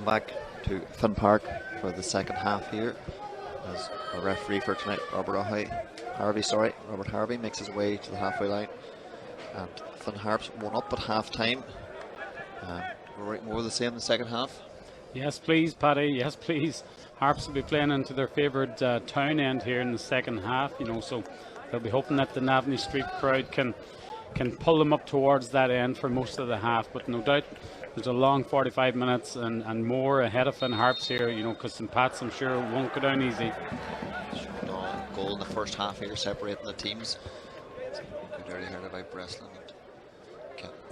Welcome back to Finn Park for the second half here, as a referee for tonight, Robert Harvey, makes his way to the halfway line, and Finn Harps 1 up at half time. More of the same in the second half. Yes, please, Paddy. Yes, please. Harps will be playing into their favoured town end here in the second half. So they'll be hoping that the Navanny Street crowd can pull them up towards that end for most of the half. But no doubt, there's a long 45 minutes and more ahead of Finn Harps here. Because St. Pat's, I'm sure, won't go down easy. Goal in the first half here, separating the teams. Good early heard about Breslin.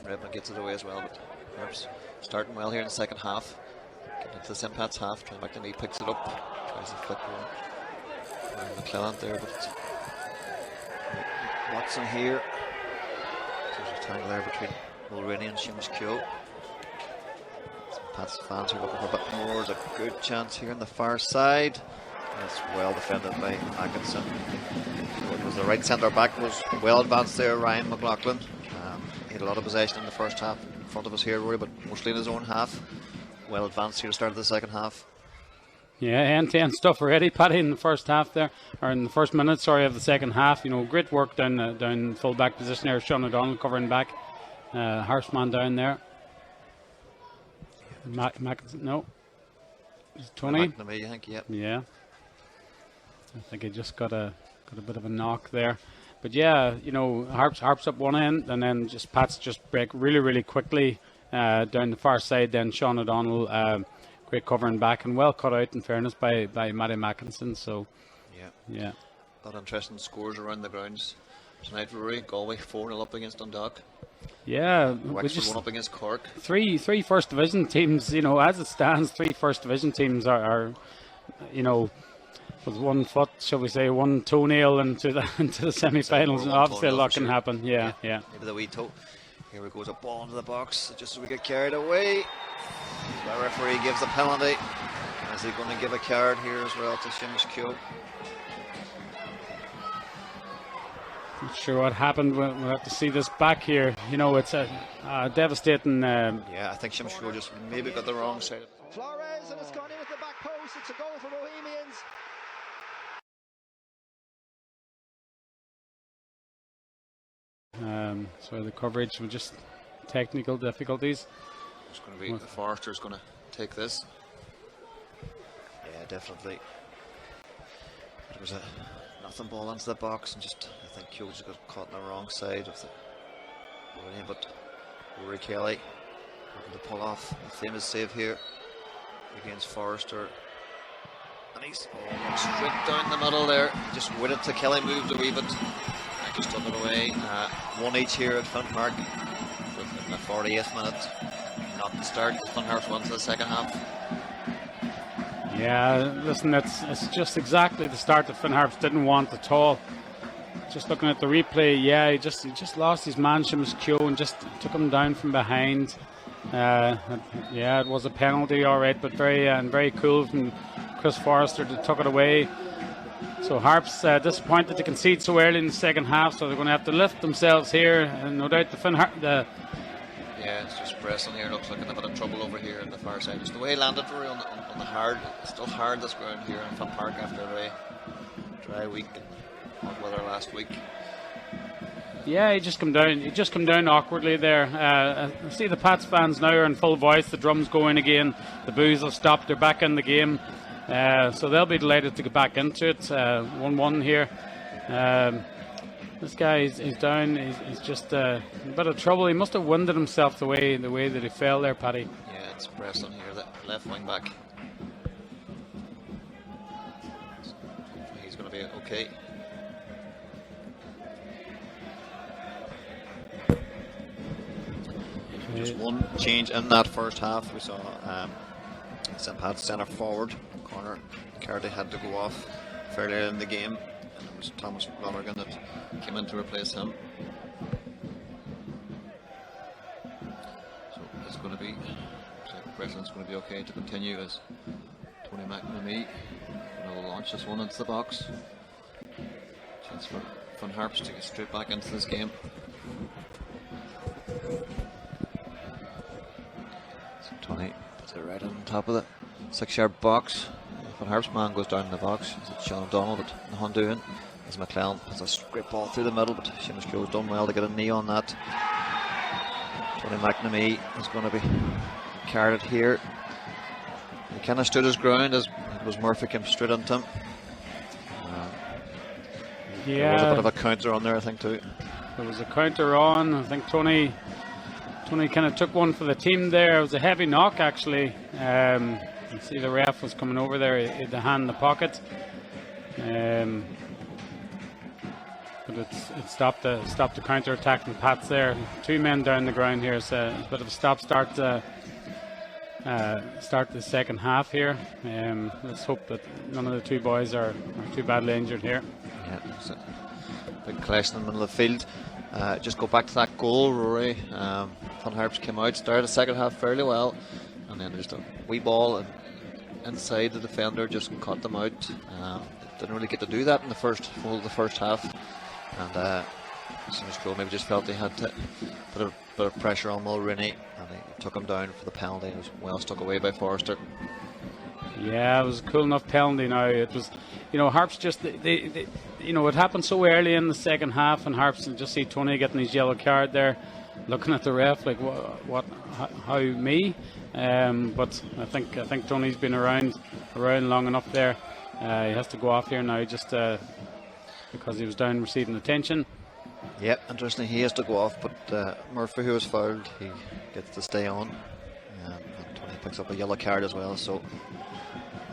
Redmond gets it away as well, but Harps starting well here in the second half. Getting into the St. Pat's half. Trying back to knee, picks it up. Tries to flick one. McClellan there, but Watson here. So there's a tangle there between Mulroney and Seamus Keogh. St. Pat's fans are looking for a bit more. There's a good chance here on the far side. That's well defended by Atkinson. So it was the right centre back, was well advanced there, Ryan McLaughlin. He had a lot of possession in the first half in front of us here, Rory, but mostly in his own half. Well advanced here to start of the second half. Yeah, end-to-end stuff already, Paddy, in the first half there, or in the first minute, of the second half. Great work down full back position there. Sean O'Donnell covering back. Harshman down there. No. Tony? McNamee, I think, yep. Yeah. I think he just got a bit of a knock there. But yeah, Harps up one end, and then Pats just break really, really quickly down the far side. Then Sean O'Donnell, great covering back and well cut out, in fairness, by Matty Mackinson. So yeah. A lot of interesting scores around the grounds tonight, Rory. Galway 4-0 up against Dundalk. Yeah, Wexford 1 up against Cork. Three First Division teams. As it stands, 3 First Division teams are with 1 foot, shall we say, 1 toenail into the semi-finals, and obviously a lot can happen. Yeah. Maybe the wee toe. Here we go, a ball into the box, just as we get carried away. The referee gives the penalty. Is he going to give a card here as well to Seamus Keogh? Not sure what happened. We'll have to see this back here. It's a devastating. Yeah, I think Seamus Keogh just maybe got the wrong side. Flores, and it's gone in at the back post. It's a goal for Bohemians. So the coverage with just technical difficulties. It's going to be the Forrester's going to take this. Yeah, definitely. There was a nothing ball into the box, and I think Keogh just got caught on the wrong side of the. But Rory Kelly looking to pull off a famous save here against Forrester. And he's straight down the middle there. He just waited till Kelly moved a wee bit. I just took it away. 1 each here at Finn Park in the 48th minute. Not the start. Finn Harps won to the second half. Yeah, listen, it's just exactly the start that Finn Harps didn't want at all. Just looking at the replay, yeah, he just lost his man, Seamus Keogh, and just took him down from behind. Yeah, it was a penalty, all right, but very cool from Chris Forrester to tuck it away. So Harps disappointed to concede so early in the second half, so they're going to have to lift themselves here, and no doubt yeah, it's just Breslin here looks like in a bit of trouble over here on the far side. Just the way he landed for on the hard, it's still hard this ground here in Finn Park after a very dry week and hot weather last week. Yeah, he just come down awkwardly there. I see the Pats fans now are in full voice. The drums going again. The boos have stopped. They're back in the game. So they'll be delighted to get back into it. 1-1 here. This guy is down. He's just a bit of trouble. He must have winded himself the way that he fell there, Paddy. Yeah, it's Breslin here, the left wing back. He's going to be okay. Just one change in that first half. We saw St. Pat's centre forward corner Cardy had to go off fairly early in the game, and it was Thomas Lonergan that came in to replace him. So it's going to be, Breslin's going to be okay to continue as Tony McNamee will launch this one into the box. Chance for Finn Harps to get straight back into this game. So Tony So right on top of the 6-yard box. Van Harp's man goes down in the box. It's Sean O'Donnell, but the Honduran as McClellan puts a great ball through the middle, but Seamus Keogh's done well to get a knee on that. Tony McNamee is going to be carried here. He kind of stood his ground as Murphy came straight into him. There was a bit of a counter on there, I think, too. There was a counter on. I think Tony kind of took one for the team there. It was a heavy knock, actually. You see the ref was coming over there, he had the hand in the pocket. But it stopped the counter attack from Pats there. 2 men down the ground here, so a bit of a stop-start start the second half here. Let's hope that none of the 2 boys are too badly injured here. Yeah, it's a big clash in the middle of the field. Just go back to that goal, Rory. Van Harps came out, started the second half fairly well, and then just a wee ball and inside the defender just caught them out. Didn't really get to do that in the first half, and Seamus Keogh maybe just felt he had to put a bit of pressure on Mulroney, and he took him down for the penalty. It was well stuck away by Forrester. Yeah, it was a cool enough penalty. Now it was, Harps just they it happened so early in the second half, and Harps just see Tony getting his yellow card there, looking at the ref like what how me, but I think Tony's been around long enough there. He has to go off here now just because he was down receiving attention. Yep, interesting. He has to go off, but Murphy, who was fouled, he gets to stay on. And Tony picks up a yellow card as well, so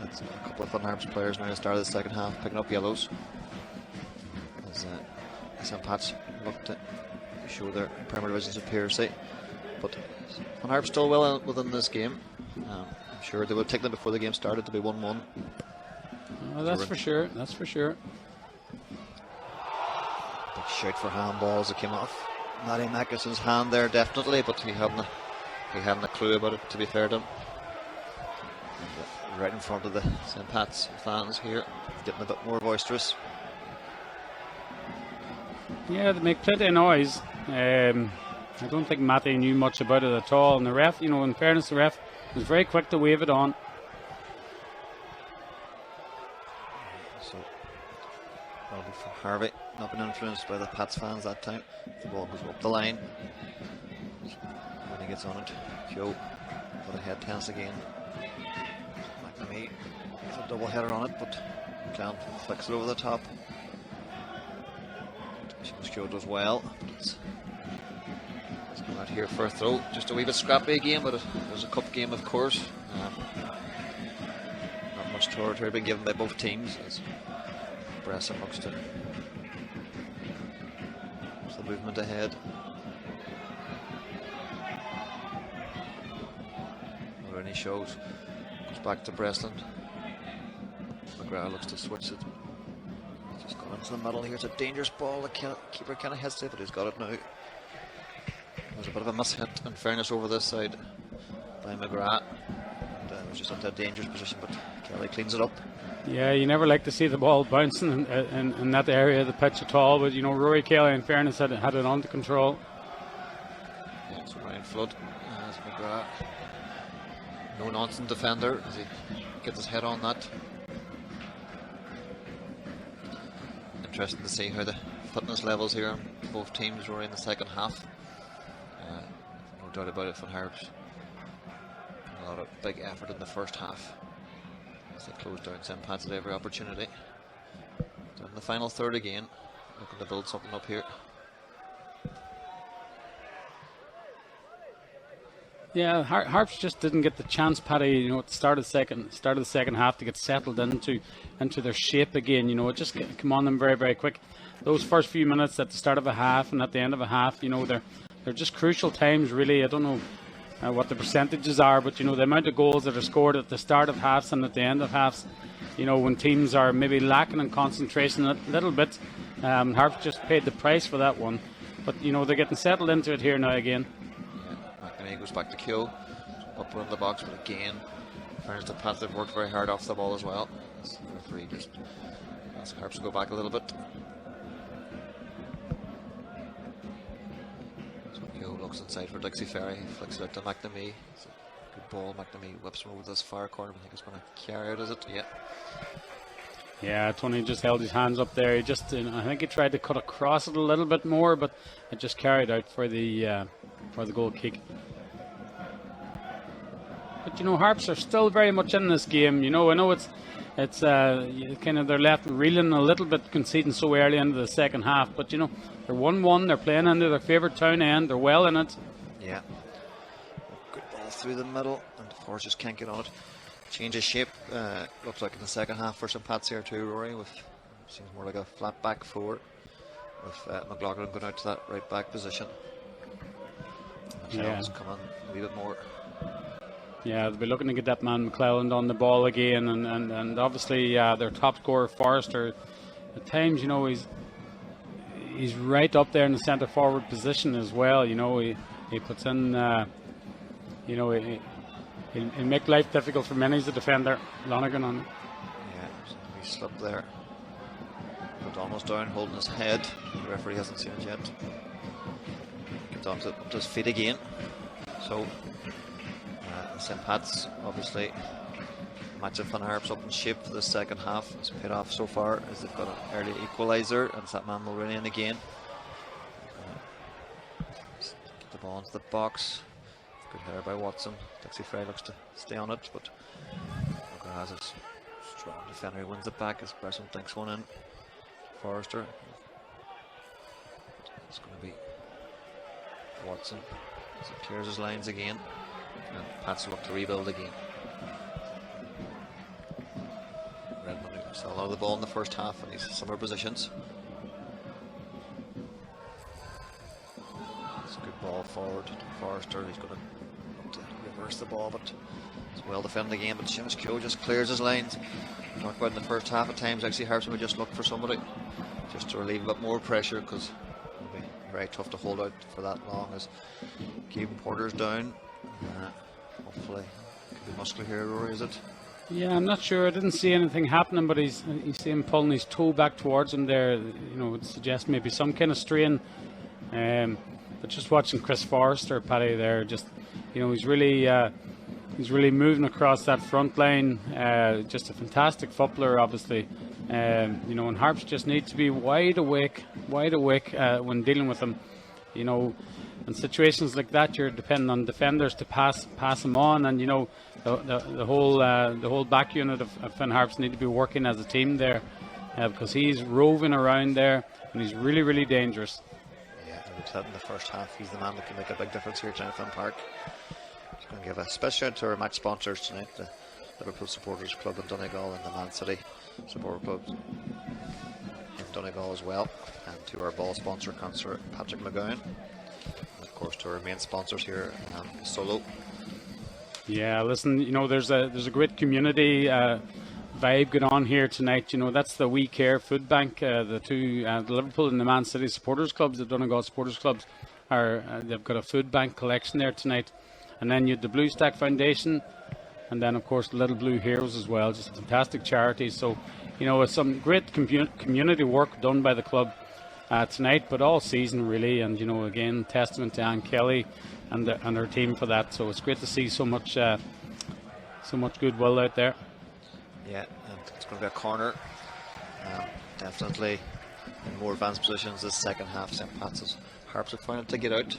that's a couple of Van Harps players now at the start of the second half picking up yellows. As St. Pat's look to show their Premier Division superiority. But Van Harps still well within this game. I'm sure they would take them before the game started to be 1-1. Oh, that's for sure. That's for sure. Big shout for handballs that came off Matty Mackeson's hand there, definitely, but he hadn't a clue about it, to be fair to him. Right in front of the St. Pat's fans here, getting a bit more boisterous. Yeah, they make plenty of noise. I don't think Matty knew much about it at all, and the ref, in fairness, the ref was very quick to wave it on. So, probably for Harvey, not been influenced by the Pats fans that time. The ball goes up the line. When he gets on it, Joe got a head tennis again. McNamee has a double header on it, but Clown flicks it over the top. Seamus Keogh does well, but it's come out here for a throw. Just a wee bit scrappy again, but it was a cup game, of course. Not much territory being given by both teams as Bresson looks to the movement ahead. Rooney shows, goes back to Breslin. McGrath looks to switch it. Just gone into the middle here. It's a dangerous ball. The keeper kind of hesitated, but he's got it now. There's a bit of a mishit, in fairness, over this side by McGrath. And it was just into a dangerous position, but Kelly cleans it up. Yeah, you never like to see the ball bouncing in that area of the pitch at all, but Rory Kelly, in fairness, had it under control. Yeah, so Ryan Flood as McGrath. No nonsense defender as he gets his head on that. Interesting to see how the fitness levels here on both teams were in the second half. No doubt about it, Van Harps. A lot of big effort in the first half as they closed down St. Pat's at every opportunity. So in the final third again, looking to build something up here. Yeah, Harps just didn't get the chance, Paddy, at the start of the second half to get settled into their shape again. It just come on them very, very quick. Those first few minutes at the start of a half and at the end of a half, they're just crucial times, really. I don't know what the percentages are, but the amount of goals that are scored at the start of halves and at the end of halves, when teams are maybe lacking in concentration a little bit. Harps just paid the price for that one, but they're getting settled into it here now again. He goes back to Keogh, up in the box, but again, fairness to Pat, they've worked very hard off the ball as well. The referee just asks Harps to go back a little bit. So Keogh looks inside for Dixie Ferry, flicks it out to McNamee. So Good ball. McNamee whips him over this far corner. I think it's going to carry out, is it? Yeah. Yeah, Tony just held his hands up there. He just, I think he tried to cut across it a little bit more, but it just carried out for the goal kick. But Harps are still very much in this game. I know it's kind of they're left reeling a little bit, conceding so early into the second half. But they're 1-1. They're playing into their favourite town end. They're well in it. Yeah. Good ball through the middle, and Forrest just can't get on it. Change of shape. Looks like in the second half for St. Pat's here too, Rory. Seems more like a flat back forward with McLaughlin going out to that right back position. McLellan's come on a wee bit more. Yeah, they'll be looking to get that man McClelland on the ball again, and obviously their top scorer Forrester, at times he's right up there in the centre forward position as well. He puts in He'll make life difficult for many as a defender. Lonergan on. Yeah, he slipped there. O'Donnell's down, holding his head. The referee hasn't seen it yet. Gets up to his feet again. So, St. Pat's obviously match of Finn Harps up in shape for the second half. It's paid off so far as they've got an early equaliser, and it's that man Mulroney in again. Get the ball into the box. Good header by Watson. Dixie Frey looks to stay on it, but Booker has a strong defender. He wins it back as Bresson thinks one in. Forrester. It's going to be Watson as he clears his lines again. And Pats will look to rebuild again. Redmond saw a lot of the ball in the first half in these summer positions. It's a good ball forward to Forrester. He's going to reverse the ball, but it's well defended again. But Seamus Keogh just clears his lines. We talked about in the first half at times, actually, Harps would just look for somebody just to relieve a bit more pressure, because it'll be very tough to hold out for that long as Keegan Porter's down. Hopefully, could be muscular here, Rory, is it? Yeah, I'm not sure. I didn't see anything happening, but you see him pulling his toe back towards him there. Would suggest maybe some kind of strain. But just watching Chris Forrester, Paddy, there, just he's really moving across that front line. Just a fantastic footballer, obviously. And Harps just need to be wide awake when dealing with him. In situations like that, you're depending on defenders to pass him on, and the whole back unit of Finn Harps need to be working as a team there, because he's roving around there and he's really, really dangerous. Yeah, I would said in the first half he's the man that can make a big difference here at Finn Park. Just going to give a special shout to our match sponsors tonight, the Liverpool Supporters Club in Donegal and the Man City Supporter Club in Donegal as well, and to our ball sponsor, Councillor Patrick McGowan. Of course, to our main sponsors here, Solo. Yeah, listen, there's a great community vibe going on here tonight. That's the We Care Food Bank. The two, the Liverpool and the Man City Supporters Clubs, the Donegal Supporters Clubs, they've got a food bank collection there tonight. And then you have the Blue Stack Foundation, and then of course the Little Blue Heroes as well. Just fantastic charities. So, it's some great community work done by the club tonight, but all season really, and again, testament to Anne Kelly and her team for that. So it's great to see so much goodwill out there. Yeah, and it's going to be a corner. Definitely in more advanced positions this second half. St. Pat's Harps have found it to get out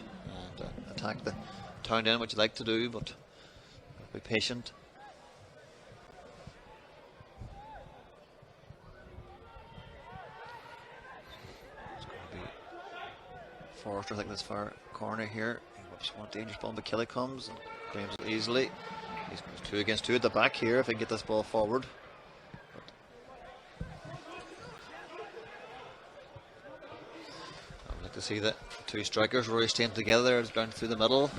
and attack the town end, which you'd like to do, but be patient. Forrester, I think, this far corner here. He whips one dangerous ball, but Kelly comes and claims it easily. He's 2 against 2 at the back here if he can get this ball forward. I'd like to see the two strikers really staying together down through the middle.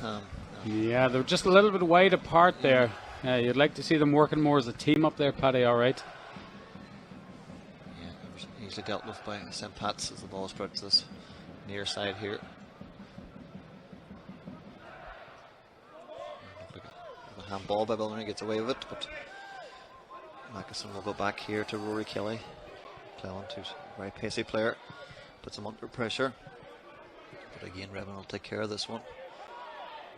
Yeah, they're just a little bit wide apart there. You'd like to see them working more as a team up there, Paddy, all right? Yeah, easily dealt with by St. Pat's as the ball spread to this near side here. A handball by Billman, gets away with it, but Mackison will go back here to Rory Kelly. Cleland, who's a very pacey player, puts him under pressure. But again, Redmond will take care of this one.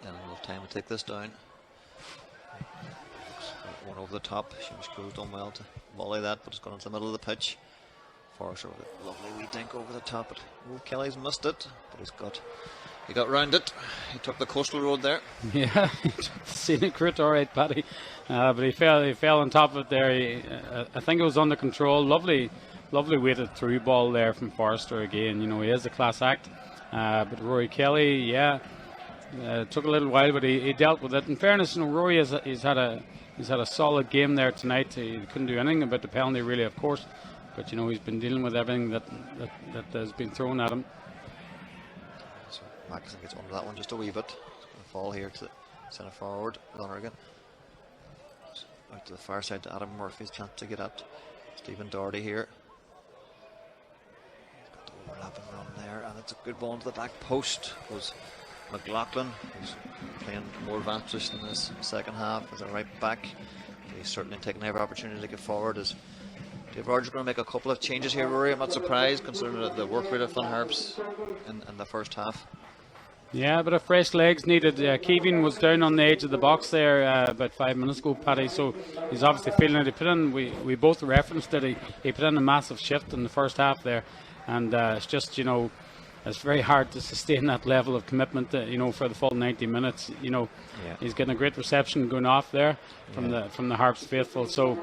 And we'll have time to take this down. One over the top. Seamus Cole's done well to volley that, but it's gone into the middle of the pitch. Forrester with a lovely wee dink over the top. But Kelly's missed it, but he got round it. He took the coastal road there. Yeah, scenic route, all right, Paddy. But he fell on top of it there. I think it was under control. Lovely weighted through ball there from Forrester again. You know, he is a class act. But Rory Kelly, yeah, took a little while, but he dealt with it. In fairness, you know, Rory he's had a solid game there tonight. He couldn't do anything about the penalty, really, of course. But you know, he's been dealing with everything that has been thrown at him. So Mackinson gets under that one just a wee bit. It's going to fall here to the centre forward, Lonergan. Out to the far side to Adam Murphy's chance to get at Stephen Doherty here. He's got the overlapping run there, and it's a good ball into the back post. Goes McLaughlin, who's playing more advanced position in this second half as a right back. He's certainly taking every opportunity to get forward. As Dave Rogers going to make a couple of changes here, Rory. I'm not surprised considering the work rate of Finn Harps in the first half. Yeah, but fresh legs needed. Keegan was down on the edge of the box there about 5 minutes ago, Paddy, so he's obviously feeling it. He put in, we both referenced it, he put in a massive shift in the first half there, and it's just, you know, it's very hard to sustain that level of commitment, you know, for the full 90 minutes. You know, He's getting a great reception going off there from the Harps faithful. So,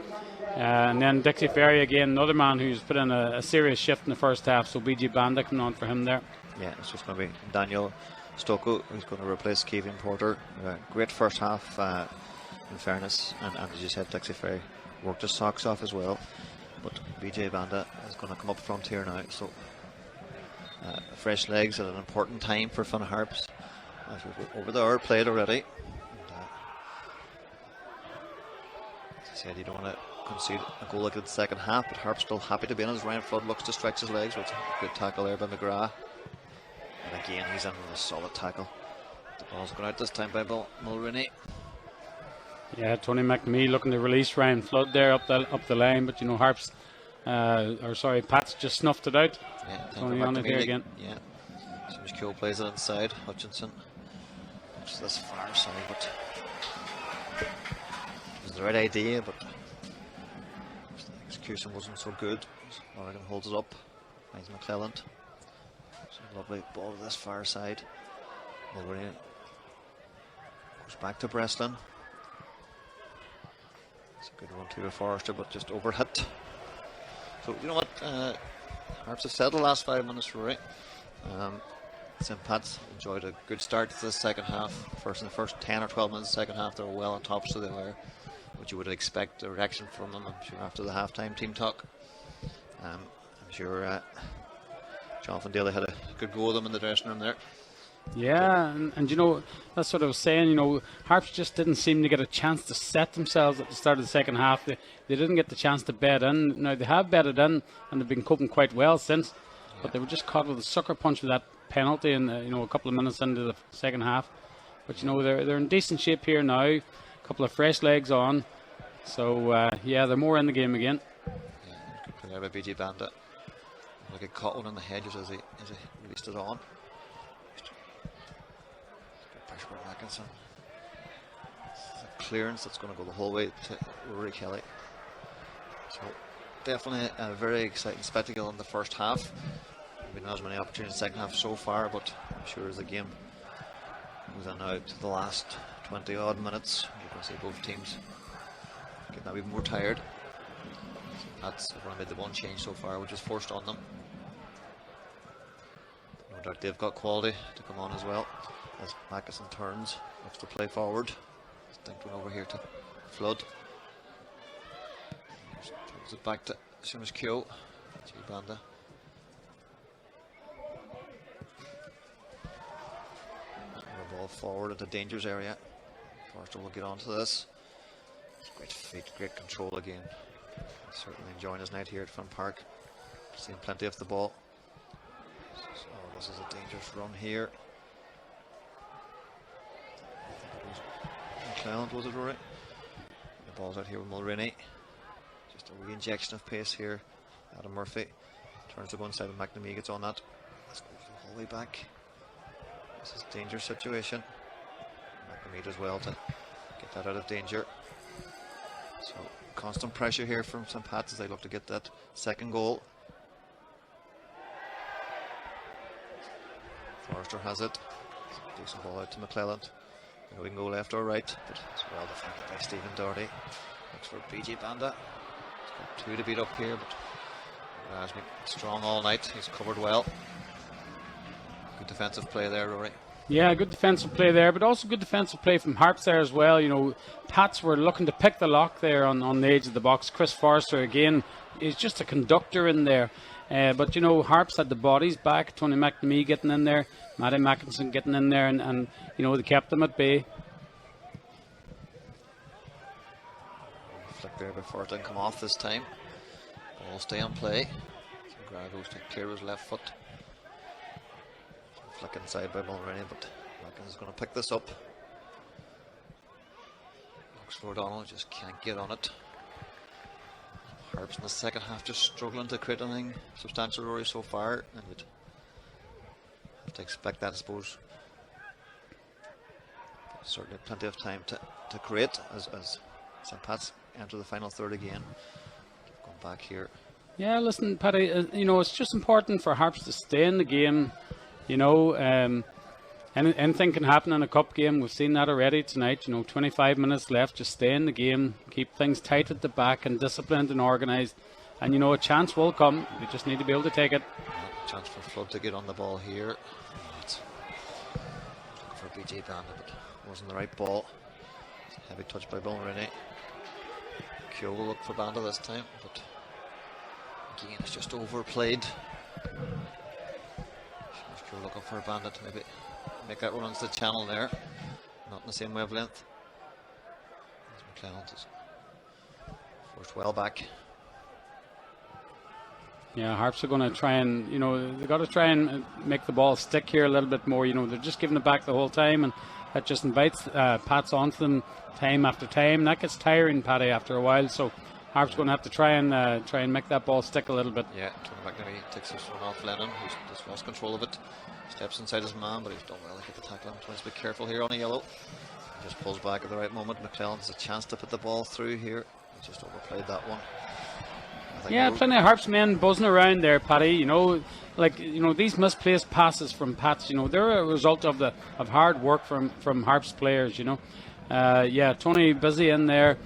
and then Dixie Ferry again, another man who's put in a serious shift in the first half. So BG Banda coming on for him there. Yeah, it's just going to be Daniel Stocco who's going to replace Kevin Porter. Great first half, in fairness, and as you said, Dixie Ferry worked his socks off as well. But BJ Banda is going to come up front here now. So. Fresh legs at an important time for Finn Harps. Over the hour played already. And, as I said, you don't want to concede a goal like in the second half, but Harps still happy to be in as Ryan Flood looks to stretch his legs. With a good tackle there by McGrath. And again, he's in with a solid tackle. The ball's going out this time by Mulroney. Yeah, Tony McNamee looking to release Ryan Flood there up the line, but you know, Harps. Pat's just snuffed it out. Yeah, Tony on it there again. Yeah, Seamus Cole plays it inside. Hutchinson, just this far side, but it was the right idea, but the execution wasn't so good. Oregon holds it up. Finds McClelland. It's a lovely ball to this far side. Mulroney goes back to Breslin. It's a good run to Forrester, but just overhit. So, you know what, Harps have said the last 5 minutes, Rory. St. Pat's enjoyed a good start to the second half. In the first 10 or 12 minutes of the second half, they were well on top, so they were. What you would expect a reaction from them, I'm sure, after the halftime team talk. I'm sure Jonathan Daly had a good go with them in the dressing room there. Yeah, and you know, that's what I was saying, you know, Harps just didn't seem to get a chance to set themselves at the start of the second half. They didn't get the chance to bed in. Now, they have bedded in, and they've been coping quite well since, but they were just caught with a sucker punch with that penalty in, you know, a couple of minutes into the second half. But, you know, they're in decent shape here now, a couple of fresh legs on, so, yeah, they're more in the game again. Yeah, good play there by BG Bandit. Like a caught one on the hedge as he released it on. Pressure by Mackinson. This is a clearance that's going to go the whole way to Rory Kelly. So definitely a very exciting spectacle in the first half. We don't have as many opportunities in the second half so far, but I'm sure as the game goes on now to the last 20 odd minutes, you're going to see both teams getting a bit more tired. That's only made the one change so far, which is forced on them. No doubt they've got quality to come on as well. As Mackinson turns, looks to play forward. Dinked one over here to Flood. Turns it back to Seamus Keogh. G Banda. Ball forward into Danger's area. Forrester will get onto this. Great feet, great control again. Certainly enjoying his night here at Finn Park. Seeing plenty of the ball. So this is a dangerous run here. McClelland, was it, Rory? The ball's out here with Mulroney. Just a re-injection of pace here. Adam Murphy turns to one side and McNamee gets on that. Let's go the whole way back. This is a dangerous situation. McNamee does well to Keep that out of danger. So constant pressure here from St. Pat's as they look to get that second goal. Forrester has it. Decent ball out to McClelland. We can go left or right, but it's well defended by Stephen Doherty. Looks for BJ Banda. He's got two to beat up here, but has been strong all night. He's covered well. Good defensive play there, Rory. Yeah, good defensive play there, but also good defensive play from Harps there as well. You know, Pats were looking to pick the lock there on the edge of the box. Chris Forrester, again, is just a conductor in there. But, you know, Harps had the bodies back. Tony McNamee getting in there. Matty Mackinson getting in there. And, you know, they kept them at bay. Flick there before it didn't come off this time. Ball stay on play. Grab goes to clear his left foot. Flick inside by Mulroney, but Mackins is going to pick this up. Looks for O'Donnell, just can't get on it. Harps in the second half just struggling to create anything substantial, Rory, so far, and you'd have to expect that, I suppose. But certainly plenty of time to create as St. Pat's enter the final third again. Going back here. Yeah, listen, Paddy, you know, it's just important for Harps to stay in the game. You know, anything can happen in a cup game. We've seen that already tonight. You know, 25 minutes left. Just stay in the game. Keep things tight at the back and disciplined and organised. And, you know, a chance will come. We just need to be able to take it. Yeah, chance for Flood to get on the ball here. It's for BJ Banda, but wasn't the right ball. Heavy touch by Mulroney. Keogh will look for Banda this time, but again, it's just overplayed. Keogh looking for a Banda to maybe make that run into the channel there. Not in the same wavelength. McClelland is forced well back. Yeah, Harps are going to try and, you know, they've got to try and make the ball stick here a little bit more. You know, they're just giving it back the whole time, and that just invites Pats onto them time after time. And that gets tiring, Paddy, after a while. So Harps going to have to try and make that ball stick a little bit. Yeah, Tony McNamee takes this one off Lennon, who's just lost control of it. Steps inside his man, but he's done well to get the tackle. Trying to be careful here on a yellow. He just pulls back at the right moment. McClelland has a chance to put the ball through here. He just overplayed that one. Yeah, plenty of Harps men buzzing around there, Paddy. You know, like, you know, these misplaced passes from Pats, you know, they're a result of hard work from Harps players. You know, yeah, Tony busy in there,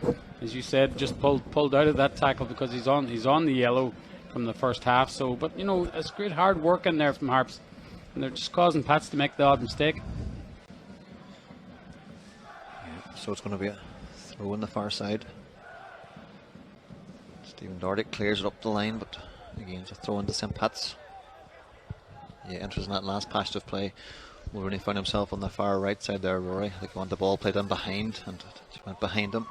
as you said, just pulled out of that tackle because he's on the yellow from the first half. So, but you know, it's great hard work in there from Harps, and they're just causing Pats to make the odd mistake. Yeah, so it's going to be a throw on the far side. Stephen Doherty clears it up the line, but again, just throw into St. Pat's. Yeah, enters in that last patch of play. Mulroney found himself on the far right side there, Rory. I think he wanted the ball played in behind, and it just went behind him.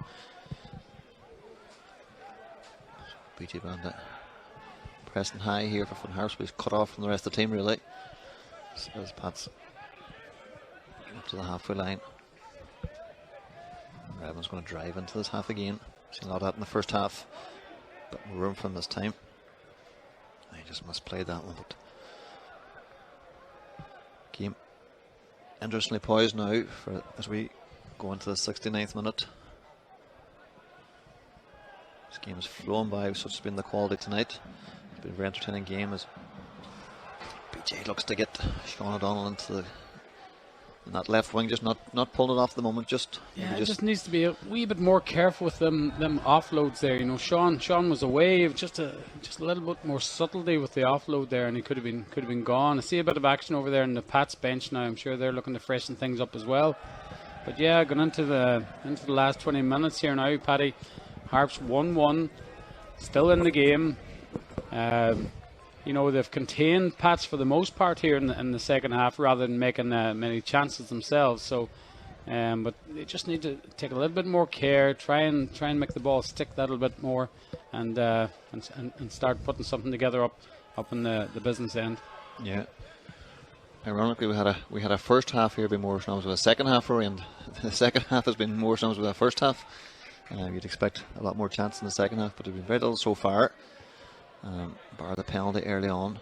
BJ Banda pressing high here for Finn Harps, but he's cut off from the rest of the team, really. So as Pat's up to the halfway line. Evans going to drive into this half again. Seen a lot of that in the first half. Bit more room for him this time. He just misplayed that one, but game interestingly poised now as we go into the 69th minute. This game has flown by, such has been the quality tonight. It's been a very entertaining game as BJ looks to get Sean O'Donnell into in that left wing, just not pulling it off the moment. Just just needs to be a wee bit more careful with them offloads there. You know, Sean was away, just a little bit more subtlety with the offload there, and he could have been gone. I see a bit of action over there in the Pats bench now. I'm sure they're looking to freshen things up as well. But yeah, going into the last 20 minutes here now, Paddy. Harps 1-1, still in the game. You know, they've contained Pats for the most part here in the second half, rather than making many chances themselves. So, but they just need to take a little bit more care, try and make the ball stick that little bit more, and start putting something together up in the business end. Yeah. Ironically, we had a first half here be more snaps with a second half, and the second half has been more snaps with a first half. You'd expect a lot more chance in the second half, but it's been very little so far. Bar the penalty early on.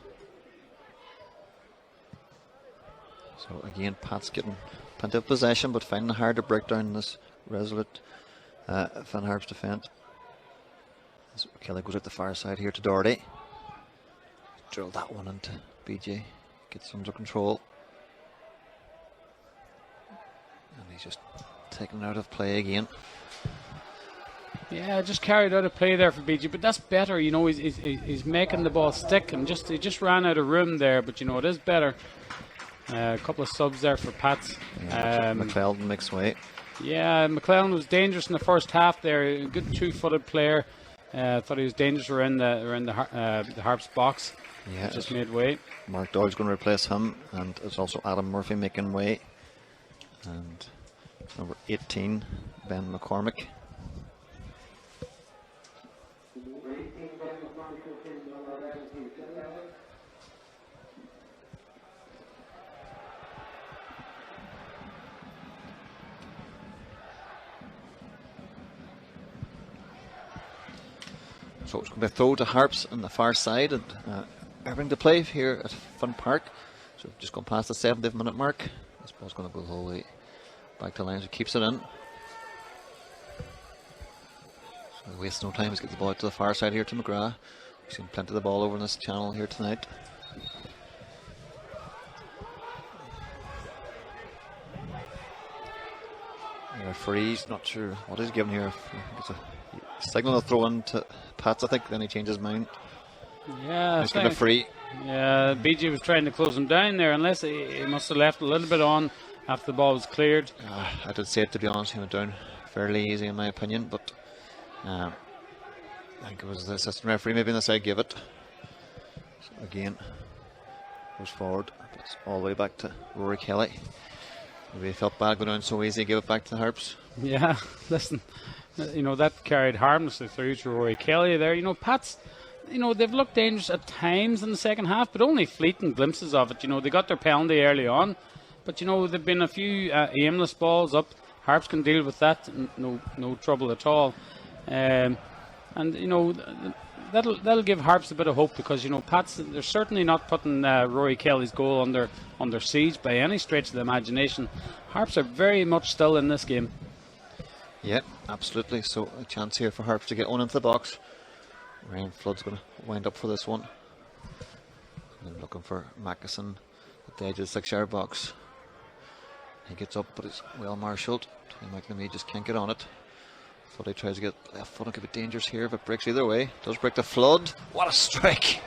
So again, Pat's getting plenty of possession, but finding it hard to break down this resolute Finn Harps defend. As Kelly goes out the far side here to Doherty. Drilled that one into BJ. Gets under control. And he's just taken out of play again. Yeah, just carried out of play there for BJ, but that's better. You know, he's making the ball stick, and he just ran out of room there. But you know, it is better. A couple of subs there for Pats. Yeah, McClellan makes way. Yeah, McClellan was dangerous in the first half there. A good two-footed player. Thought he was dangerous around the Harps box. Yeah, just made way. Mark Doyle's going to replace him, and it's also Adam Murphy making way. And number 18, Ben McCormick. So it's going to be a throw to Harps on the far side, and everything to play here at Fun Park. So just going past the 70th minute mark. This ball's going to go the whole way back to line. So keeps it in. So waste no time. Let's get the ball out to the far side here to McGrath. We've seen plenty of the ball over in this channel here tonight. Referee's not sure what he's given here. It's a signal to throw in to Pats, I think. Then he changed his mind. Yeah, he's given a free. Yeah, BJ was trying to close him down there, unless he must have left a little bit on after the ball was cleared. I did say it, to be honest. He went down fairly easy in my opinion, but I think it was the assistant referee maybe on the side gave it. So again, goes forward. It's all the way back to Rory Kelly. Maybe he felt bad going down so easy, gave it back to the Harps. Yeah, listen, you know, that carried harmlessly through to Rory Kelly there. You know, Pats, you know, they've looked dangerous at times in the second half, but only fleeting glimpses of it. You know, they got their penalty early on, but you know, there've been a few aimless balls up. Harps can deal with that, no trouble at all. And you know, that'll give Harps a bit of hope, because you know, Pats, they're certainly not putting Rory Kelly's goal under siege by any stretch of the imagination. Harps are very much still in this game. Yeah, absolutely. So a chance here for Harps to get one into the box. Ryan Flood's going to wind up for this one. And then looking for Mackison at the edge of the 6-yard box. He gets up, but it's well marshalled. McNamee just can't get on it. Flood he tries to get left foot and could be dangerous here, but breaks either way. Does break the Flood. What a strike!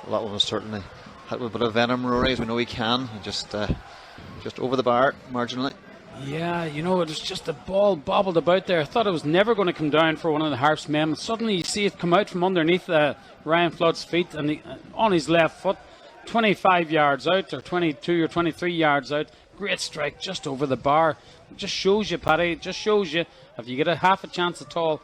Well, that one was certainly hit with a bit of venom, Rory, as we know he can. And just over the bar marginally. Yeah, you know, it was just the ball bobbled about there. I thought it was never going to come down for one of the Harps men. Suddenly you see it come out from underneath Ryan Flood's feet, and on his left foot, 25 yards out, or 22 or 23 yards out. Great strike just over the bar. It just shows you, Paddy, it just shows you, if you get a half a chance at all.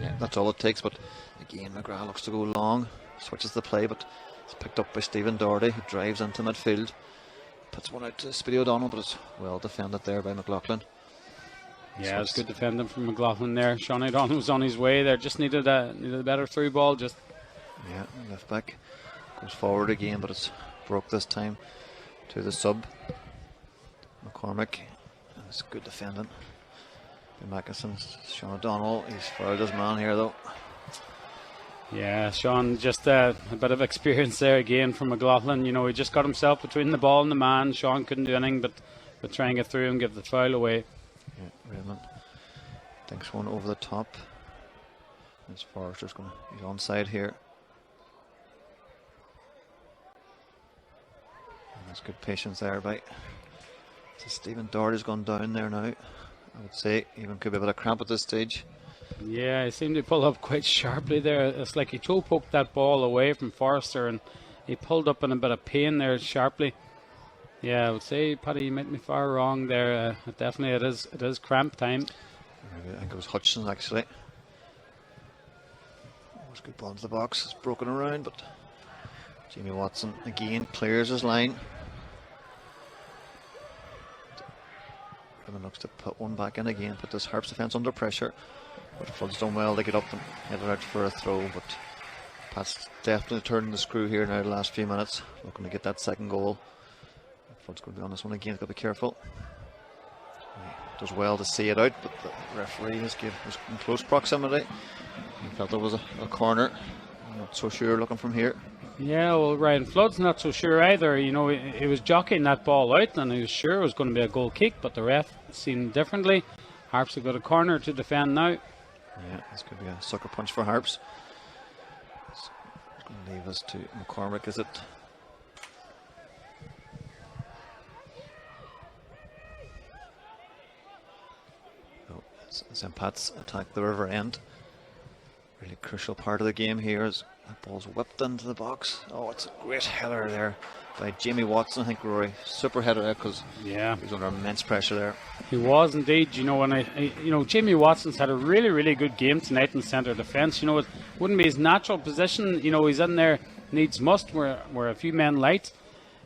Yeah, that's all it takes, but again, McGrath looks to go long, switches the play, but it's picked up by Stephen Doherty, who drives into midfield. Puts one out to Speedy O'Donnell, but it's well defended there by McLaughlin. Yeah, it was good defending from McLaughlin there. Sean O'Donnell was on his way there, just needed a better through ball. Just yeah, left back goes forward again, but it's broke this time to the sub McCormick, and it's good defending by Mackison. Sean O'Donnell, he's fouled his man here though. Yeah, Sean, just a bit of experience there again from McLaughlin. You know, he just got himself between the ball and the man. Sean couldn't do anything but try and get through and give the foul away. Yeah, Raymond thinks one over the top. It's Forrester's he's onside here. And there's good patience there by Stephen Doherty's gone down there now. I would say even could be a bit of cramp at this stage. Yeah, he seemed to pull up quite sharply there. It's like he toe poked that ball away from Forrester, and he pulled up in a bit of pain there sharply. Yeah, I would say, Paddy, you might be far wrong there. Definitely it is cramp time. I think it was Hutchison actually. Was a good ball into the box. It's broken around, but Jamie Watson again clears his line. And looks to put one back in again, put this Harps defence under pressure. But Flood's done well to get up and head it out for a throw, but Pat's definitely turning the screw here now the last few minutes, looking to get that second goal. Flood's going to be on this one again, got to be careful. He does well to see it out, but the referee was in close proximity. He felt there was a corner. I'm not so sure looking from here. Yeah, well, Ryan Flood's not so sure either. You know, he was jockeying that ball out and he was sure it was going to be a goal kick, but the ref seen differently. Harps have got a corner to defend now. Yeah, this could be a sucker punch for Harps. It's going to leave us to McCormick, is it? Oh, St. Pat's attack the river end. Really crucial part of the game here as that ball's whipped into the box. Oh, it's a great header there by Jamie Watson. I think Rory super header there because he was under immense pressure there. He was indeed. You know, and Jamie Watson's had a really good game tonight in centre defence. You know, it wouldn't be his natural position. You know, he's in there needs must where a few men light.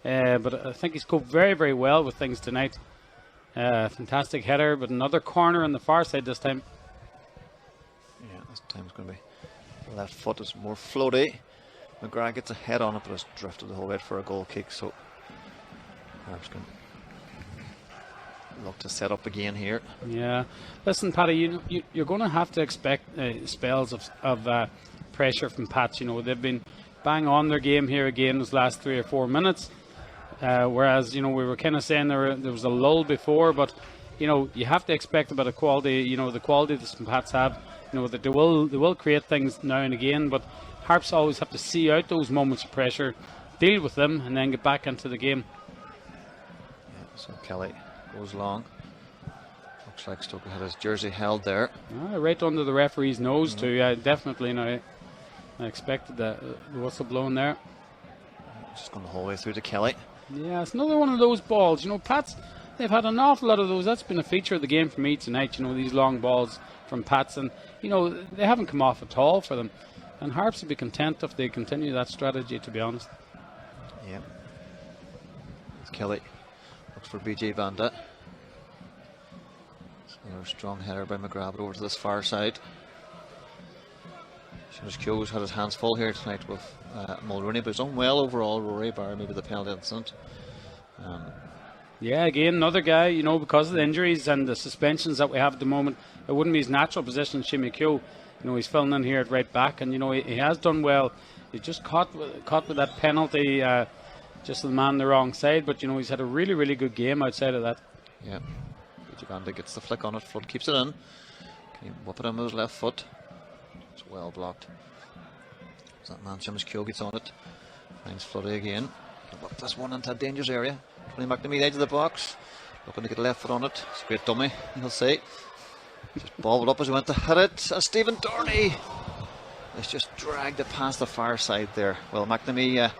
But I think he's coped very well with things tonight. Fantastic header, but another corner on the far side this time. Yeah, this time it's going to be left foot is more floaty. McGrath gets a head on it, but it's drifted the whole way for a goal kick. So Harps can look to set up again here. Yeah, listen, Paddy, you're going to have to expect spells of pressure from Pats. You know, they've been bang on their game here again those last 3 or 4 minutes. Whereas, you know, we were kind of saying there was a lull before, but you know, you have to expect a bit of quality. You know, the quality that some Pats have. You know, that they will create things now and again, but Harps always have to see out those moments of pressure, deal with them, and then get back into the game. Yeah, so Kelly goes long. Looks like Stoker had his jersey held there. Right under the referee's nose too. Definitely. Now, I expected the whistle blown there. Just going the whole way through to Kelly. Yeah, it's another one of those balls. You know, Pats, they've had an awful lot of those. That's been a feature of the game for me tonight. You know, these long balls from Pats, and you know, they haven't come off at all for them. And Harps would be content if they continue that strategy, to be honest. Yeah. Kelly looks for BJ Banda. Another strong header by McGrath, but over to this far side. Seamus Kyo's had his hands full here tonight with Mulrooney, but he's done well overall. Rory bar maybe the penalty incident. Yeah, again, another guy, you know, because of the injuries and the suspensions that we have at the moment, it wouldn't be his natural position, Shimmy Kyo. You know, he's filling in here at right back, and you know, he has done well. He's just caught with that penalty, just the man on the wrong side, but you know, he's had a really good game outside of that. Yeah. Uganda gets the flick on it, Flood keeps it in. Can he whip it in with his left foot? It's well blocked. So that man, Seamus Kyo, gets on it. Finds Floody again. Whip this one into a dangerous area. Tony McNamee, edge of the box. Looking to get a left foot on it. It's a great dummy, he'll say. Just bobbled up as he went to hit it. And Stephen Doherty has just dragged it past the far side there. Well, McNamee,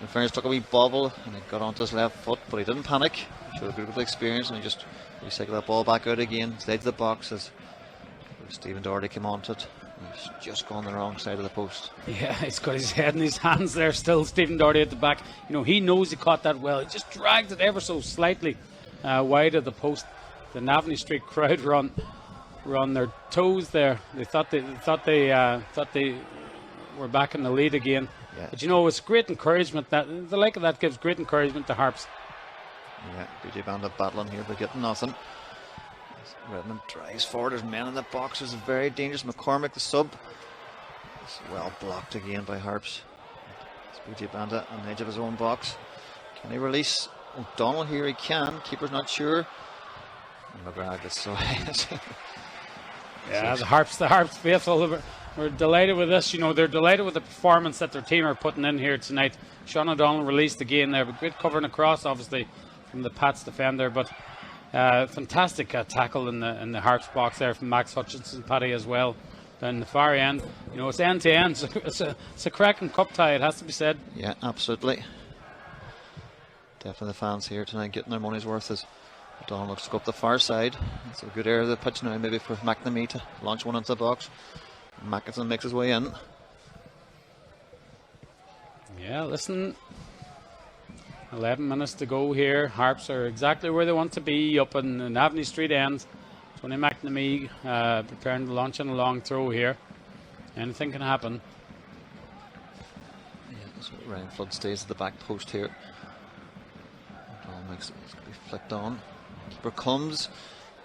in fairness, took a wee bobble and he got onto his left foot, but he didn't panic. He showed a good experience and he just recycled that ball back out again. It's edge of the box as Stephen Doherty came onto it. He's just gone the wrong side of the post. Yeah, he's got his head in his hands there still. Stephen Doherty at the back. You know, he knows he caught that well. He just dragged it ever so slightly wide of the post. The Navanny Street crowd were on their toes there. They thought they were back in the lead again. Yeah. But you know, it's great encouragement. That the like of that gives great encouragement to Harps. Yeah, BJ Banda battling here but getting nothing. Redmond drives forward. There's men in the box. It's very dangerous. McCormick, the sub. It's well blocked again by Harps. It's BJ Banda on the edge of his own box. Can he release O'Donnell here? He can. Keeper's not sure. And McGrath gets so yeah, the Harps faithful we're delighted with this. You know, they're delighted with the performance that their team are putting in here tonight. Sean O'Donnell released again there, but great covering across, obviously, from the Pats defender. But fantastic tackle in the Harps box there from Max Hutchinson, Paddy as well. Down the far end, you know, it's end to end. It's a cracking cup tie, it has to be said. Yeah, absolutely. Definitely the fans here tonight getting their money's worth as O'Donnell looks to go up the far side. It's a good area of the pitch now, maybe for McNamee to launch one into the box. Mackinson makes his way in. Yeah, listen. 11 minutes to go here. Harps are exactly where they want to be, up in the Navanny Street end. Tony McNamee preparing to launch in a long throw here. Anything can happen. Yeah, so Ryan Flood stays at the back post here. O'Donnell makes it be flicked on. Keeper comes.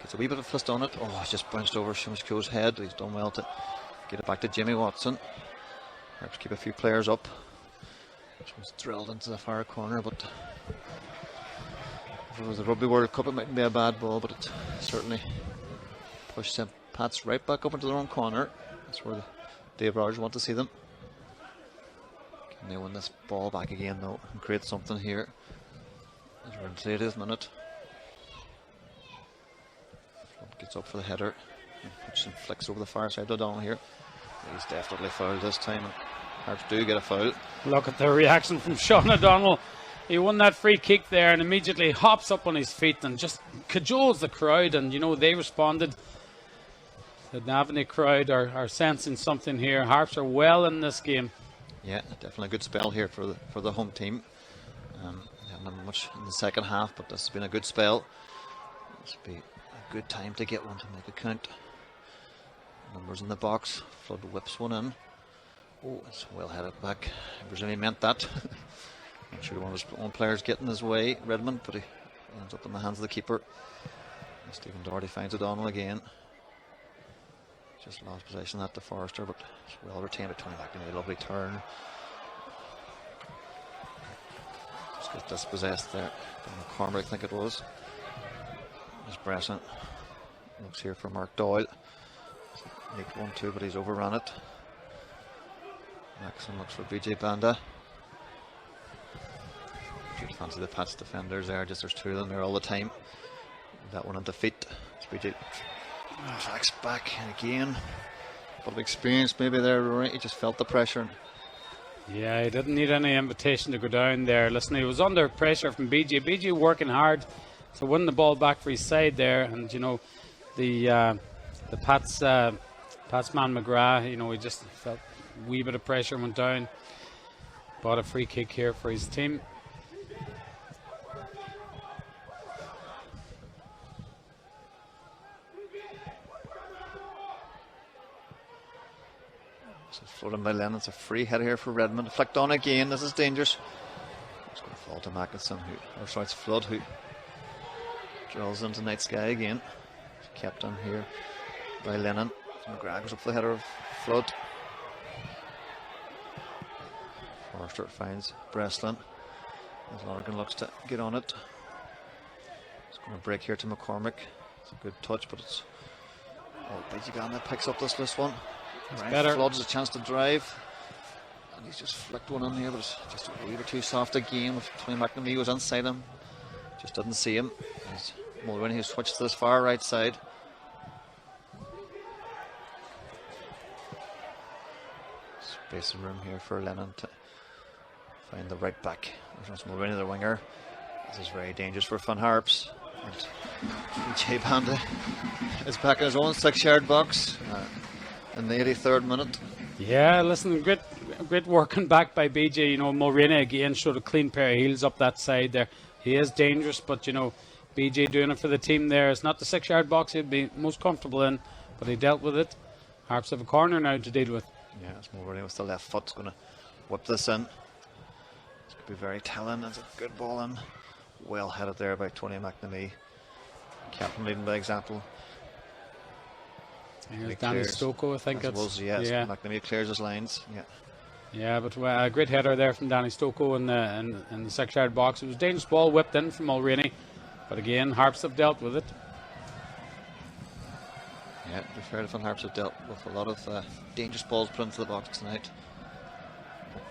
Gets a wee bit of fist on it. Oh, it's just bounced over Seamus Kyo's head. He's done well to get it back to Jimmy Watson. Harps keep a few players up. This was drilled into the far corner, but if it was the Rugby World Cup, it mightn't be a bad ball, but it certainly pushed St. Pat's right back up into their own corner. That's where the Dave Rogers want to see them. Can they win this ball back again, though, and create something here? As we're into the 80th minute. Flood gets up for the header. Hutchinson flicks over the far side to O'Donnell here. He's definitely fouled this time. Harps do get a foul. Look at the reaction from Sean O'Donnell. He won that free kick there and immediately hops up on his feet and just cajoles the crowd. And, you know, they responded. The Navanny crowd are sensing something here. Harps are well in this game. Yeah, definitely a good spell here for the home team. They haven't done much in the second half, but this has been a good spell. This will be a good time to get one to make a count. Numbers in the box. Flood whips one in. Oh, it's well headed back. I presume he meant that. Not sure one of his own players getting his way, Redmond, but he ends up in the hands of the keeper. And Stephen Doherty finds O'Donnell again. Just lost possession at the Forrester, but it's well retained by Tony McNamee. Lovely turn. Just got dispossessed there. McCormick, I think it was. There's Bresson. Looks here for Mark Doyle. Nicked 1-2, but he's overrun it. Maxon looks for BJ Banda. Just fancy the Pats defenders there. Just there's two of them there all the time. That one on defeat. It's BJ tracks back and again. But of experience maybe there, Rory. He just felt the pressure. Yeah, he didn't need any invitation to go down there. Listen, he was under pressure from BJ. BJ working hard to win the ball back for his side there, and you know the Pats man McGrath. You know, he just felt a wee bit of pressure, went down. Bought a free kick here for his team. So floated by Lennon. It's a free header here for Redmond. Flicked on again. This is dangerous. It's going to fall to Mackinson, it's Flood who drills into night sky again. It's kept on here by Lennon. McGrath goes up for the header of Flood. Forrester finds Breslin as Lorgan looks to get on it. It's going to break here to McCormick. It's a good touch, but it's Bijigana picks up this one. Better. Flood has a chance to drive, and he's just flicked one in here, but it's just a wee bit too soft again. With Tony McNamee was inside him, just didn't see him. As Mulroney who switched to this far right side. Space of room here for Lennon to find the right back. There's Mulroney, the winger. This is very dangerous for Finn Harps. And BJ Banda is back in his own 6-yard box. In the 83rd minute. Yeah, listen, great working back by BJ. You know, Mulroney again showed a clean pair of heels up that side there. He is dangerous, but you know, BJ doing it for the team there. It's not the 6-yard box he'd be most comfortable in, but he dealt with it. Harps have a corner now to deal with. Yeah, it's Mulroney with the left foot. It's going to whip this in. It's going to be very telling. It's a good ball in. Well headed there by Tony McNamee. Captain leading by example. Here's Danny Stoko, I think it was. Yes, yeah. McNamee clears his lines. Yeah, but a great header there from Danny Stoko in the 6-yard box. It was a dangerous ball whipped in from Mulroney, but again, Harps have dealt with it. Yeah, to be fair to Finn Harps have dealt with a lot of dangerous balls put into the box tonight.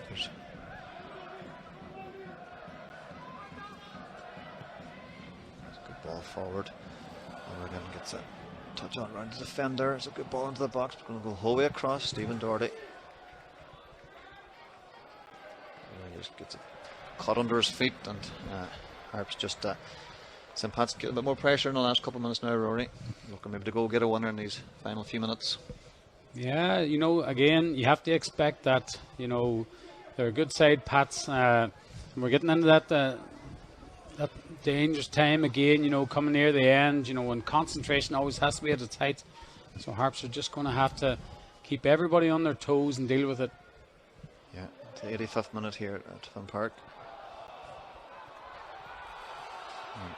There's a good ball forward. Oregon gets it. Touch on around the defender. It's a good ball into the box. It's going to go whole way across. Stephen Doherty. He just gets it caught under his feet, and Harps just St. Pat's get a bit more pressure in the last couple of minutes now, Rory. Looking maybe to go get a winner in these final few minutes. Yeah, you know, again, you have to expect that, you know, they're a good side, Pats. We're getting into that dangerous time again, you know, coming near the end, you know, when concentration always has to be at its height. So Harps are just going to have to keep everybody on their toes and deal with it. Yeah, the 85th minute here at Finn Park. And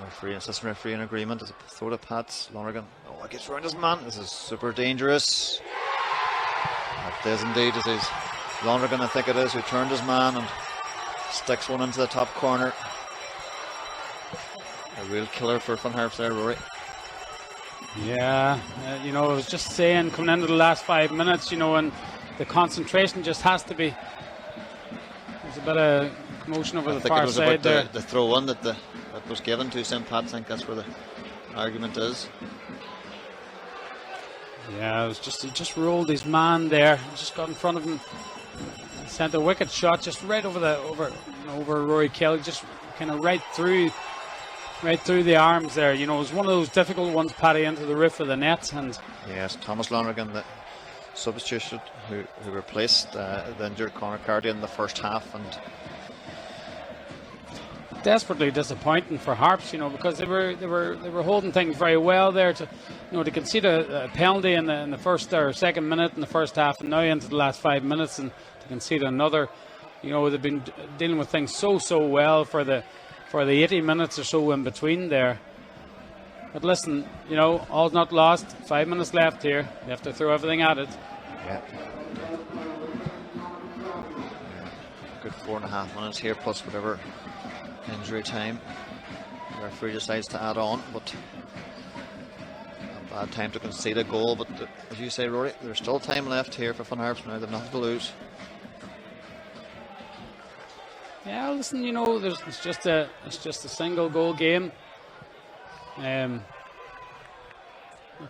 Referee and assistant referee in agreement. As a throw to Pats. Lonergan. Oh, it gets around his man. This is super dangerous. That is indeed. It is Lonergan, I think it is, who turned his man and sticks one into the top corner. A real killer for Finn Harps there, Rory. Yeah, you know, I was just saying, coming into the last 5 minutes, you know, and the concentration just has to be. There's a bit of commotion over the far side there. The throw in that was given to St. Pat. I think that's where the argument is. Yeah, it was just, he just rolled his man there, just got in front of him, sent a wicked shot just right over Rory Kelly, just kind of right through the arms there. You know, it was one of those difficult ones, Paddy, into the roof of the net. And yes, Thomas Lonergan, the substitution who replaced the injured Conor Carty in the first half, and desperately disappointing for Harps, you know, because they were holding things very well there to concede a penalty in the first or second minute in the first half, and now into the last 5 minutes and to concede another. You know, they've been dealing with things so well for the 80 minutes or so in between there. But listen, you know, all's not lost. 5 minutes left here. They have to throw everything at it. Yeah. Good 4.5 minutes here, plus whatever injury time the referee decides to add on. But a bad time to concede a goal. But as you say, Rory, there's still time left here for Finn Harps now. They've nothing to lose. Yeah, listen, you know, it's just a single goal game. Not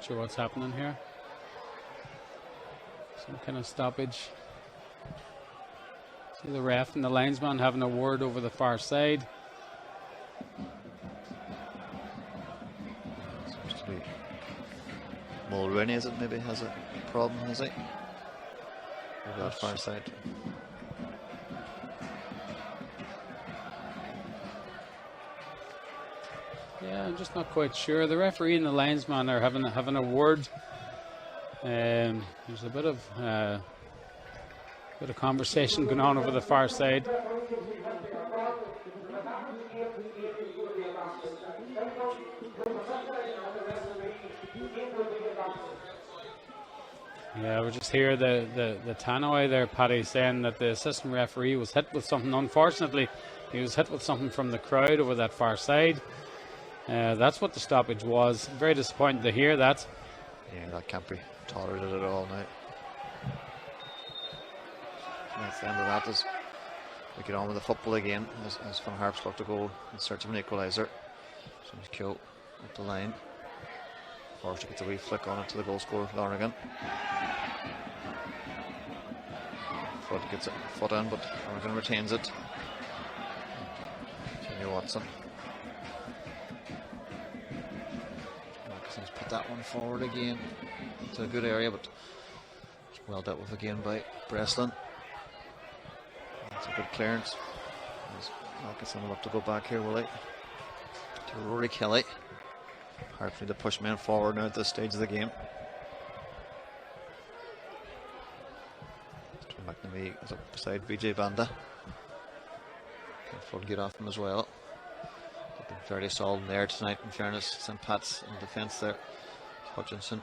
sure what's happening here. Some kind of stoppage. See the ref and the linesman having a word over the far side. Seems to be Mulroney, is it? Maybe has a problem, has he? Over that far side. Yeah, I'm just not quite sure. The referee and the linesman are having a word. There's a bit of conversation going on over the far side. Yeah, we just hear the tannoy there, Paddy, saying that the assistant referee was hit with something. Unfortunately, he was hit with something from the crowd over that far side. That's what the stoppage was. Very disappointed to hear that. Yeah, that can't be tolerated at all now. That's the end of that as we get on with the football again, as Finn Harps look to go in search of an equaliser. So he's Kyo up the line. Forster gets a wee flick on it to the goal scorer, Lonergan. Foot gets a foot in, but Lonergan retains it. Jimmy Watson. He's put that one forward again into a good area, but it's well dealt with again by Breslin. That's a good clearance. Malkinson will have to go back here, will he? To Rory Kelly. Harps need to push men forward now at this stage of the game. McNamee is up beside Vijay Banda. Careful to get off him as well. They've been fairly solid in there tonight, in fairness. St. Pat's in defence there. Hutchinson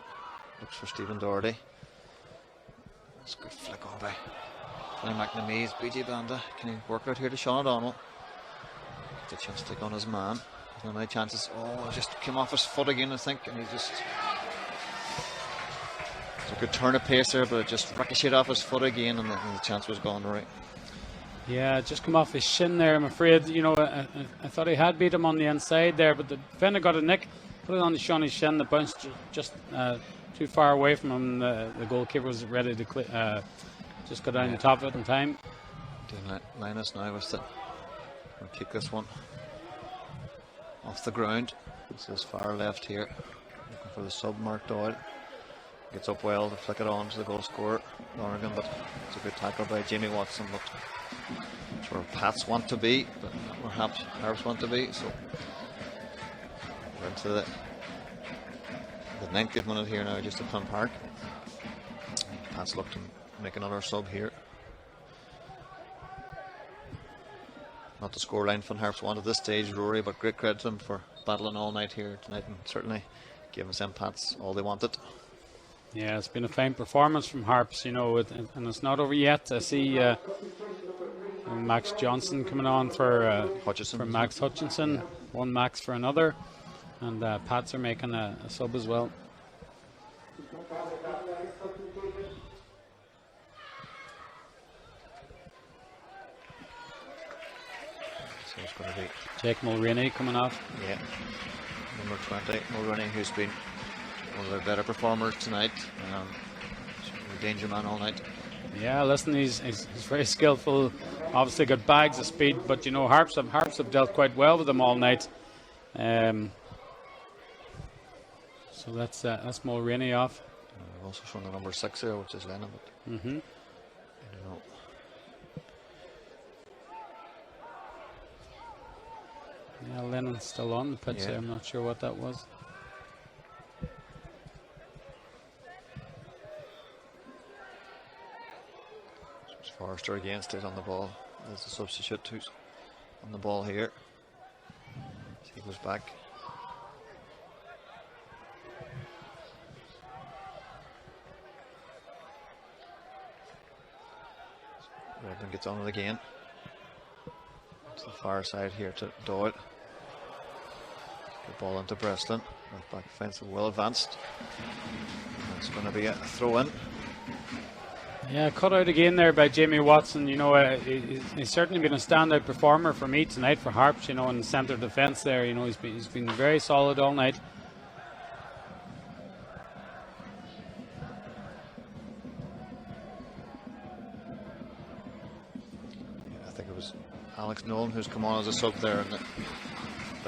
looks for Stephen Doherty. That's a good flick on by McNamee. BJ Banda. Can he work out here to Sean O'Donnell? Gets a chance to take on his man. No many chances. Oh, it just came off his foot again, I think, and he just. It's a good turn of pace there, but it just ricocheted off his foot again, and the chance was gone, right? Yeah, just come off his shin there, I'm afraid. You know, I thought he had beat him on the inside there, but the defender got a nick, put it on his shin, the bounce just too far away from him. The goalkeeper was ready to just go down the top of it in time. Doing Linus now with it. We'll kick this one off the ground. This is far left here. Looking for the sub, Mark Doyle. Gets up well to flick it on to the goal scorer, Lonergan, but it's a good tackle by Jamie Watson. But it's where Pats want to be, but not where Harps want to be. So we're into the 90th minute here now, just at Finn Park. Pats look to make another sub here. Not the scoreline Finn Harps want at this stage, Rory, but great credit to them for battling all night here tonight, and certainly giving St. Pat's all they wanted. Yeah, it's been a fine performance from Harps, you know, and it's not over yet. I see Max Johnson coming on for Hutchison. Max Hutchinson, Yeah. one Max for another, and Pats are making a sub as well. So it's going to be Jake Mulroney coming off. Yeah, number 20, Mulroney, who's been one of their better performers tonight. A danger man all night. Yeah, listen, he's very skillful. Obviously got bags of speed, but you know Harps have dealt quite well with him all night. So that's Mulroney off. We've also shown the number 6 there, which is Lennon. But I don't know. Yeah, Lennon's still on the pitch Yeah. there. I'm not sure what that was. It's Forrester against it on the ball. There's a substitute who's on the ball here. So he goes back. Redmond gets on it again. To the far side here to Doyle. Good ball into Breslin. Left back offensive, well advanced. And it's going to be a throw in. Yeah, cut out again there by Jamie Watson. You know, he's certainly been a standout performer for me tonight for Harps. You know, in the centre defence there. You know, he's been very solid all night. I think it was Alex Nolan who's come on as a sub there in the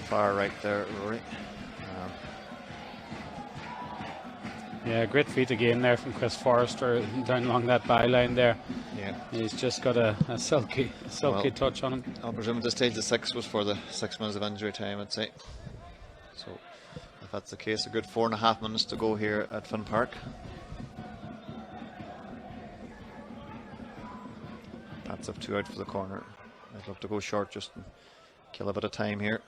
far right there, Rory. Yeah, great feat again there from Chris Forrester down along that byline there. Yeah, He's just got a silky touch on him. I'll presume at this stage the 6 was for the 6 minutes of injury time, I'd say. So if that's the case, a good 4.5 minutes to go here at Finn Park. Pats have 2 out for the corner. I'd love to go short just and kill a bit of time here.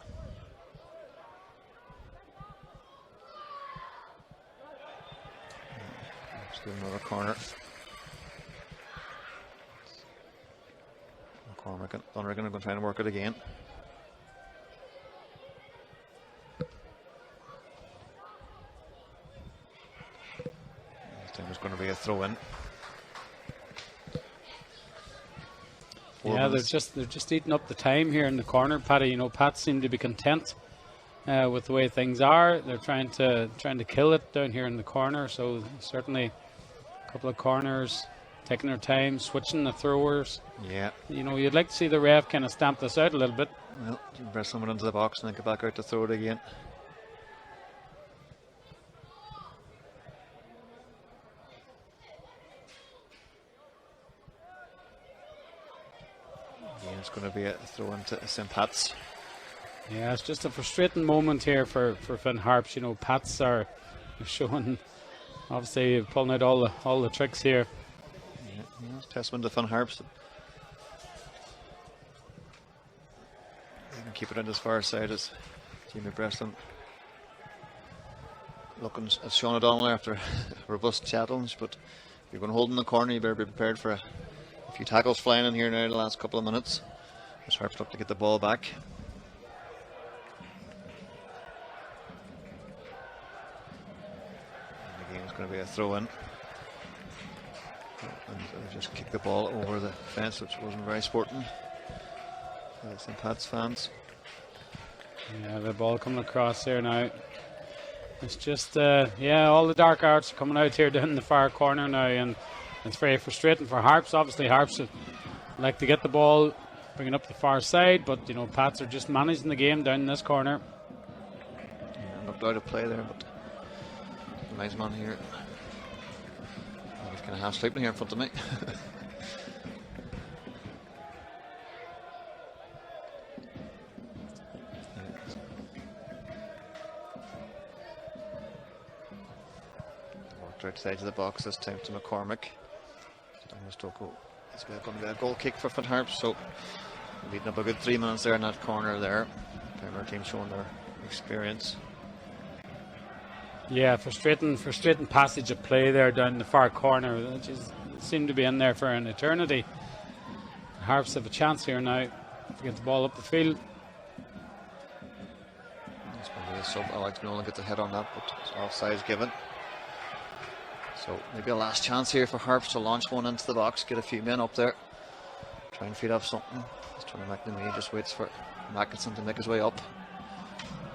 Let's give another corner. McCormick and Dunrigan are going to try and work it again. This time it's going to be a throw in. Yeah, they're just eating up the time here in the corner, Paddy. You know, Pats seem to be content with the way things are. They're trying to kill it down here in the corner. So certainly a couple of corners, taking their time, switching the throwers. Yeah. You know, you'd like to see the ref kind of stamp this out a little bit. Well, you can press someone into the box and then get back out to throw it again. Again, it's going to be a throw into St. Pat's. Yeah, it's just a frustrating moment here for Finn Harps. You know, Pats are showing, obviously pulling out all the tricks here. Yeah, it's testament to Finn Harps. They can keep it on as far side as Jamie Breslin. Looking at Sean O'Donnell after a robust challenge, but if you're going to hold in the corner, you better be prepared for a few tackles flying in here now in the last couple of minutes. As Harps look to get the ball back. And again, it's going to be a throw in. And they just kick the ball over the fence, which wasn't very sporting. St. Pat's fans. Yeah, the ball coming across there now. It's just, yeah, all the dark arts are coming out here down in the far corner now, and it's very frustrating for Harps. Obviously, Harps would like to get the ball, bring it up the far side, but, you know, Pats are just managing the game down in this corner. Yeah, looked out of play there, but the linesman here. He's kind of half sleeping here in front of me. Right side of the box this time to McCormick. It's going to be a goal kick for Finn Harps, so leading up a good 3 minutes there in that corner there. Premier team showing their experience. Yeah, frustrating passage of play there down the far corner. It just seemed to be in there for an eternity. Harps have a chance here now to get the ball up the field. It's going to be a sub. Alex Nolan gets a hit on that, but it's offside given. So maybe a last chance here for Harps to launch one into the box, get a few men up there, try and feed off something. He's trying to make the knee, just waits for Mackinson to make his way up.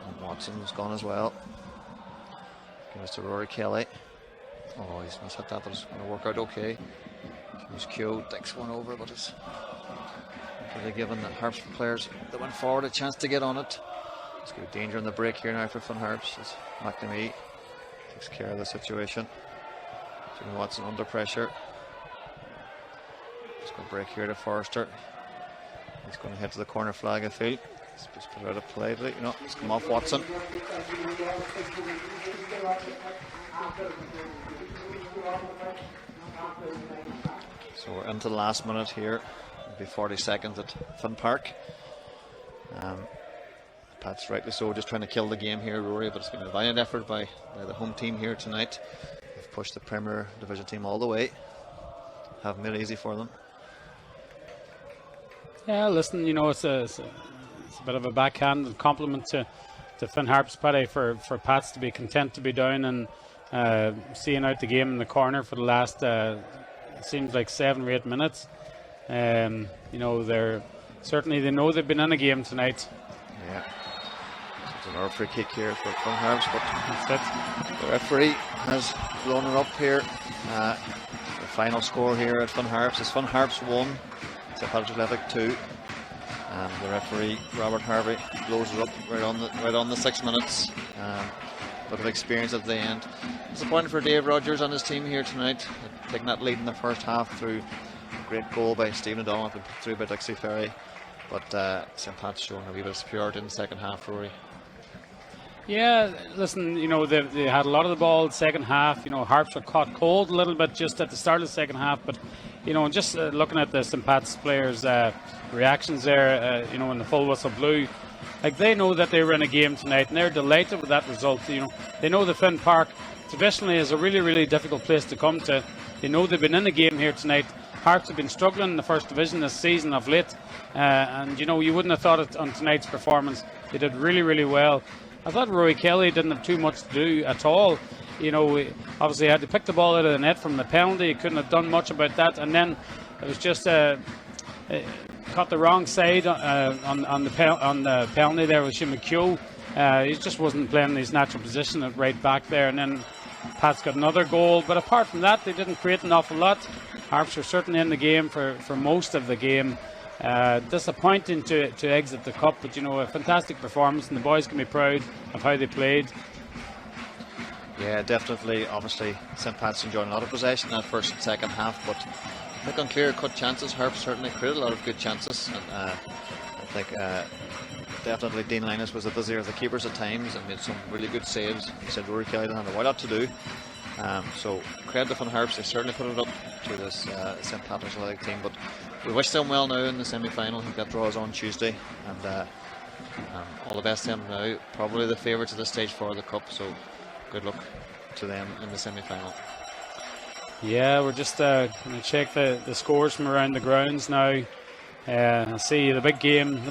And Watson's gone as well. Goes to Rory Kelly. Oh, he's must hit that, but it's going to work out okay. He's Q, dicks one over, but it's really giving the Harps players that went forward a chance to get on it. There's good danger in the break here now for Finn Harps as McNamee takes care of the situation. Jimmy Watson under pressure. He's going to break here to Forrester. He's going to head to the corner flag, I feel. He's just put it out of play, but you know, it's come off Watson. So we're into the last minute here. It'll be 40 seconds at Finn Park. Pat's rightly so, just trying to kill the game here, Rory, but it's been a valiant effort by the home team here tonight. They've pushed the Premier Division team all the way. Haven't made it easy for them. Yeah, listen, you know, it's a bit of a backhand compliment to Finn Harps, Paddy, for Pats to be content to be down and seeing out the game in the corner for the last, it seems like 7 or 8 minutes. You know, they know they've been in a game tonight. Yeah. It's another free kick here for Finn Harps, but the referee has blown it up here. The final score here at Finn Harps is Finn Harps 1, St. Patrick's Athletic 2. And the referee, Robert Harvey, blows it up right on the 6 minutes. Bit of experience at the end. Disappointing for Dave Rogers and his team here tonight, taking that lead in the first half through a great goal by Stephen O'Donnell and through by Dixie Ferry. But St. Pat's showing a wee bit of superiority in the second half, Rory. Yeah, listen, you know, they had a lot of the ball in the second half. You know, Harps were caught cold a little bit just at the start of the second half, but you know, just looking at the St. Pat's players' reactions there, you know, when the full whistle blew, like they know that they were in a game tonight and they're delighted with that result. You know, they know the Finn Park traditionally is a really, really difficult place to come to. They know they've been in the game here tonight. Harps have been struggling in the first division this season of late, and you know, you wouldn't have thought it on tonight's performance. They did really, really well. I thought Rory Kelly didn't have too much to do at all. You know, obviously he had to pick the ball out of the net from the penalty. He couldn't have done much about that. And then it was just caught the wrong side on the penalty there with Shimmy Q. He just wasn't playing his natural position at right back there. And then Pat's got another goal. But apart from that, they didn't create an awful lot. Harps were certainly in the game for most of the game. Disappointing to exit the cup, but you know, a fantastic performance, and the boys can be proud of how they played. Yeah, definitely. Obviously, St. Pat's enjoying a lot of possession in that first and second half, but I think on clear-cut chances, Harps certainly created a lot of good chances. And I think definitely Dean Linus was the busier of the keepers at times and made some really good saves. He said Rory Kelly didn't have a lot to do. So credit to Finn Harps, they certainly put it up to this St. Patrick's Athletic team, but we wish them well now in the semi-final. That draws on Tuesday, and all the best to them now. Probably the favourites at this stage for the cup, so good luck to them in the semi-final. Yeah, we're just going to check the scores from around the grounds now. See the big game